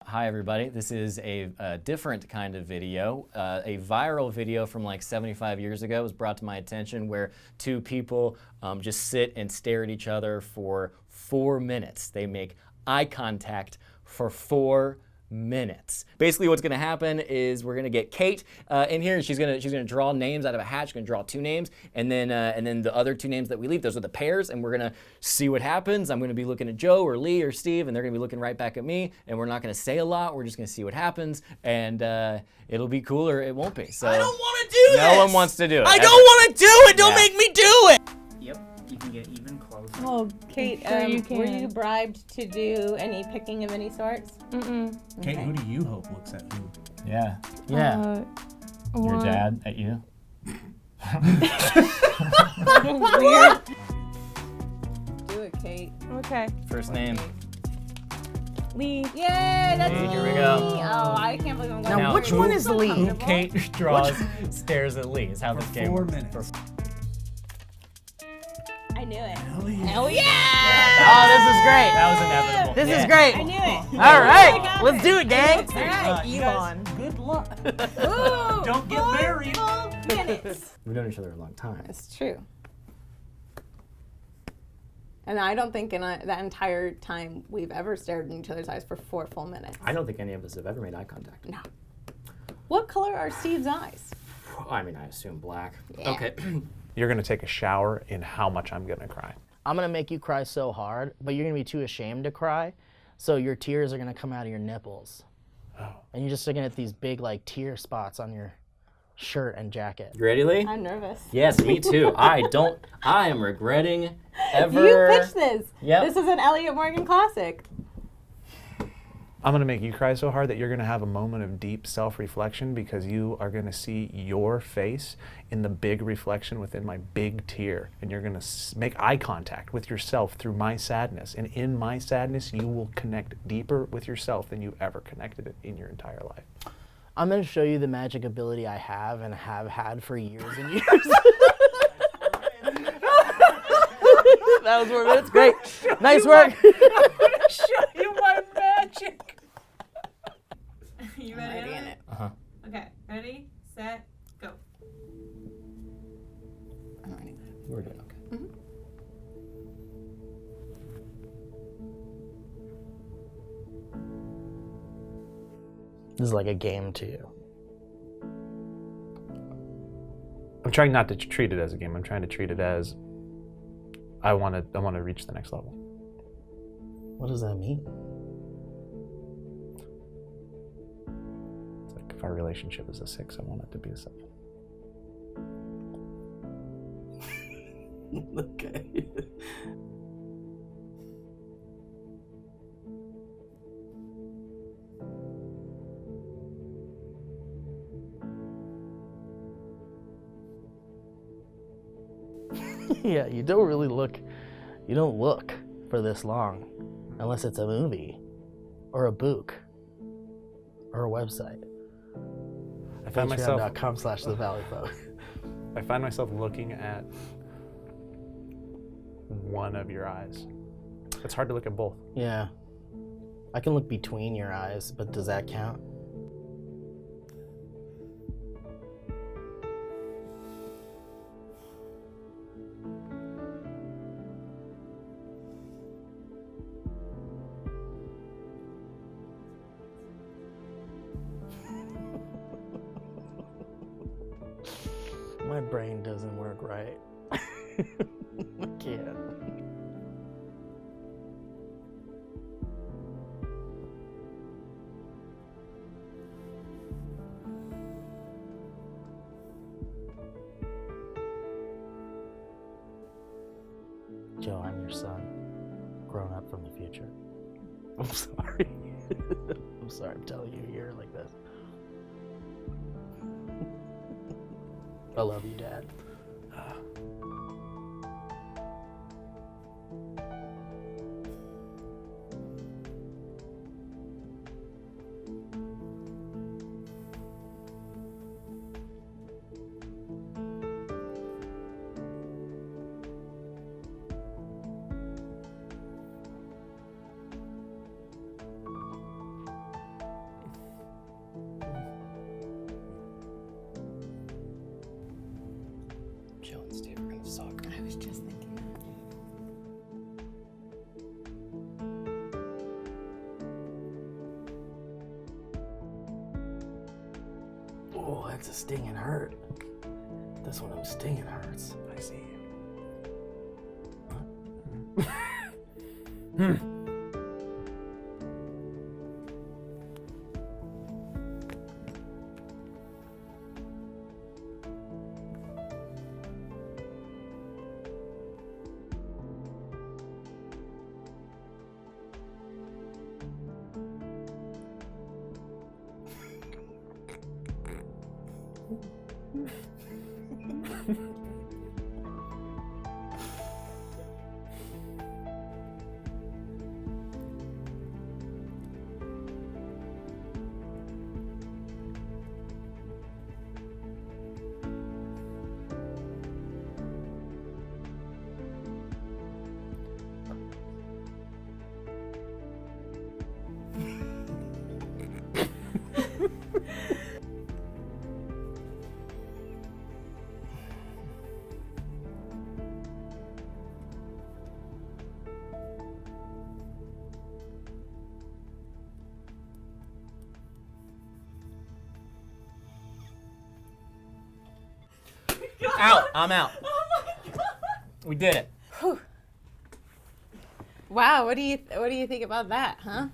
Hi everybody, this is a different kind of video. A viral video from like 75 years ago was brought to my attention where two people just sit and stare at each other for 4 minutes. They make eye contact for 4 minutes. Basically what's gonna happen is we're gonna get Kait in here and she's gonna draw names out of a hat. She's gonna draw 2 names and then the other 2 names that we leave, those are the pairs, and we're gonna see what happens. I'm gonna be looking at Joe or Lee or Steve and they're gonna be looking right back at me, and we're not gonna say a lot, we're just gonna see what happens, and it'll be cool or it won't be. So I don't wanna do this! No one wants to do it. I don't wanna do it! Don't make me do it! Yep, you can get even closer. Oh, Kait, were you bribed to do any picking of any sorts? Mm-mm. Kait, Okay. who do you hope looks at who? Yeah. Your dad at you. Weird. Do it, Kait. Okay. First name. Lee. Yay, that's Lee, me. here we go. Oh, I can't believe I'm going Now, to which one is Lee? Who Kait draws stares at Lee is how this game 4 works. minutes. I knew it. Hell yeah. Hell yeah! Oh, this is great. That was inevitable. This Yeah. is great. I knew it. All right, I got let's it. do it, gang. All right, You guys, Elon. good luck. Ooh, Don't get 4 married. full minutes. We've known each other a long time. That's true. And I don't think in that entire time we've ever stared in each other's eyes for 4 full minutes. I don't think any of us have ever made eye contact. No. What color are Steve's eyes? I mean, I assume black. Yeah. Okay. You're gonna take a shower in how much I'm gonna cry. I'm gonna make you cry so hard, but you're gonna be too ashamed to cry, so your tears are gonna come out of your nipples. And you're just looking at these big like tear spots on your shirt and jacket. You ready, Lee? I'm nervous. Yes, me too. I am regretting ever. You pitched this. Yep. This is an Elliot Morgan classic. I'm gonna make you cry so hard that you're gonna have a moment of deep self-reflection because you are gonna see your face in the big reflection within my big tear, and you're gonna make eye contact with yourself through my sadness. And in my sadness, you will connect deeper with yourself than you've ever connected it in your entire life. I'm gonna show you the magic ability I have and have had for years and years. That was 4 minutes. Great. Nice work. Show you my magic. You ready? in it. Uh-huh. Okay, ready, set, go. I'm ready. We're doing okay. This is like a game to you. I'm trying not to treat it as a game. I'm trying to treat it as I want to reach the next level. What does that mean? It's like if our relationship is a 6, I want it to be a 7. Okay. Yeah, you don't really look, you don't look for this long unless it's a movie or a book or a website. I find myself Patreon.com/the Valleyfolk. I find myself looking at one of your eyes. It's hard to look at both. Yeah. I can look between your eyes, but does that count? My brain doesn't work right. I can't. Joe, I'm your son, grown up from the future. I'm sorry. I'm sorry I'm telling you here like this. I love you, Dad. Oh, that's a stinging hurt. That's one of them stinging hurts. I see. Out. I'm out. We did it. Wow, what do you think about that, huh?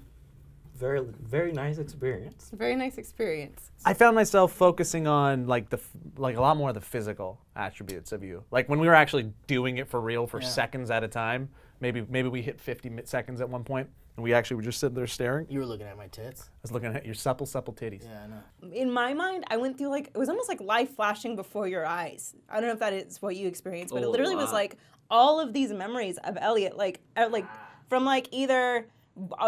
Very nice experience. Very nice experience. I found myself focusing on like a lot more of the physical attributes of you. Like when we were actually doing it for real for seconds at a time. Maybe we hit 50 seconds at one point, and we actually were just sitting there staring. You were looking at my tits. I was looking at your supple titties. Yeah, I know. In my mind, I went through like, it was almost like life flashing before your eyes. I don't know if that is what you experienced, but it literally was like all of these memories of Elliot, like from like either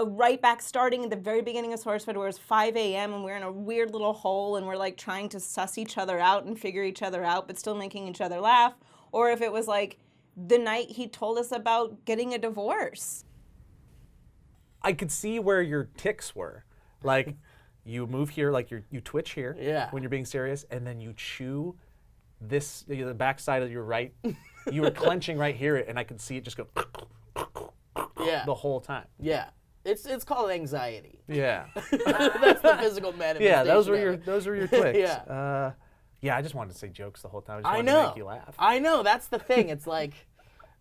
right back starting at the very beginning of Sourcewood where it was 5 a.m. and we're in a weird little hole and we're like trying to suss each other out and figure each other out, but still making each other laugh. Or if it was like the night he told us about getting a divorce. I could see where your tics were. Like, you move here, like you twitch here when you're being serious, and then you chew this, the backside of your right. You were clenching right here, and I could see it just go the whole time. Yeah. It's called anxiety. Yeah. That's the physical manifestation. Yeah, those were your twics. Yeah. Yeah, I just wanted to say jokes the whole time. I just I wanted know. to make you laugh. I know. That's the thing. It's like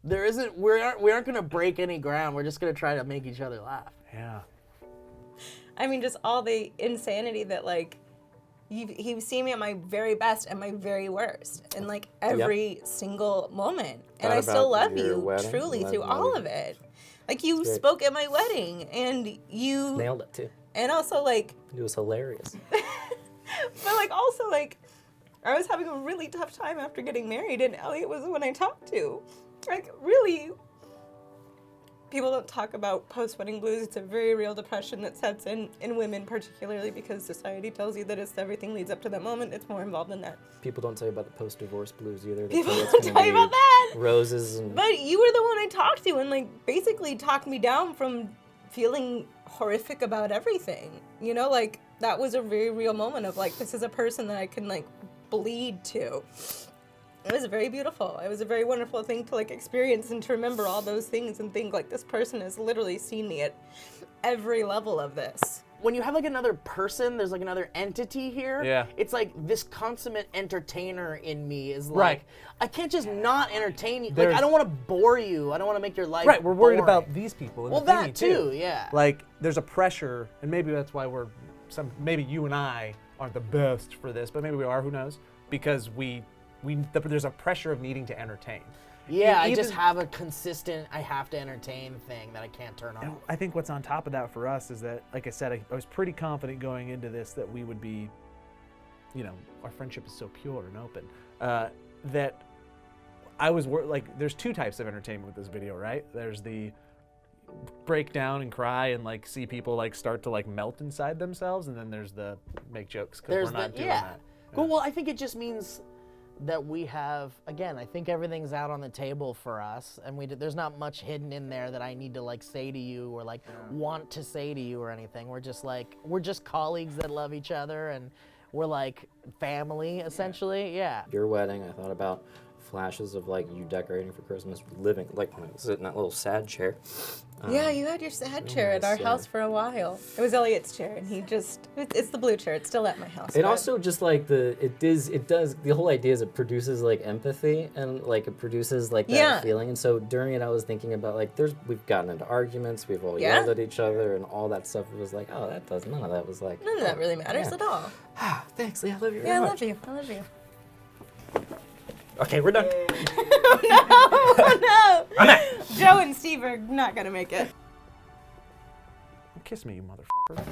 we aren't gonna break any ground. We're just gonna try to make each other laugh. Yeah. I mean, just all the insanity that like, you've seen me at my very best and my very worst in like every single moment. And I still love you truly through all of it. Like you spoke at my wedding and you Nailed it too. And also like It was hilarious. but like also like I was having a really tough time after getting married and Elliot was the one I talked to. Like really, people don't talk about post-wedding blues. It's a very real depression that sets in women particularly because society tells you that it's everything leads up to that moment. It's more involved than that. People don't tell you about the post-divorce blues either. They People tell you it's don't gonna tell you be about that. Roses and But you were the one I talked to and like basically talked me down from feeling horrific about everything. You know, like that was a very real moment of like, this is a person that I can like bleed to. It was very beautiful. It was a very wonderful thing to like experience and to remember all those things and think like this person has literally seen me at every level of this. When you have like another person, there's like another entity here. Yeah. It's like this consummate entertainer in me is like, Right. I can't just not entertain you. Like There's- I don't want to bore you. I don't want to make your life Right, we're worried boring. about these people. Well, that too, yeah. Like, there's a pressure, and maybe that's why maybe you and I aren't the best for this, but maybe we are, who knows? Because there's a pressure of needing to entertain. Yeah, I Even- just have a consistent, I have to entertain thing that I can't turn And off. I think what's on top of that for us is that, like I said, I was pretty confident going into this that we would be, our friendship is so pure and open, that I was, like, there's two types of entertainment with this video, right? There's the break down and cry and, like, see people, like, start to, like, melt inside themselves, and then there's the make jokes, because we're not doing that. Cool, well, I think it just means that we have, again, I think everything's out on the table for us, and there's not much hidden in there that I need to like say to you or like want to say to you or anything. We're just colleagues that love each other, and we're like family essentially. Yeah. your wedding. I thought about flashes of like you decorating for Christmas, living like when I was sitting in that little sad chair. Yeah, you had your sad chair at nice, our yeah. house for a while. It was Elliot's chair, and he just—it's the blue chair. It's still at my house. It but- also just like the whole idea is it produces like empathy and like it produces like that Yeah. feeling. And so during it, I was thinking about like we've gotten into arguments, we've all Yeah. yelled at each other, and all that stuff. It was like, oh, none of that was like. None of that really matters Yeah. at all. Thanks, Lee. I love you very Yeah, I much. love you. I love you. Okay, we're done. Oh no! Joe and Steve are not gonna make it. Kiss me, you motherfucker.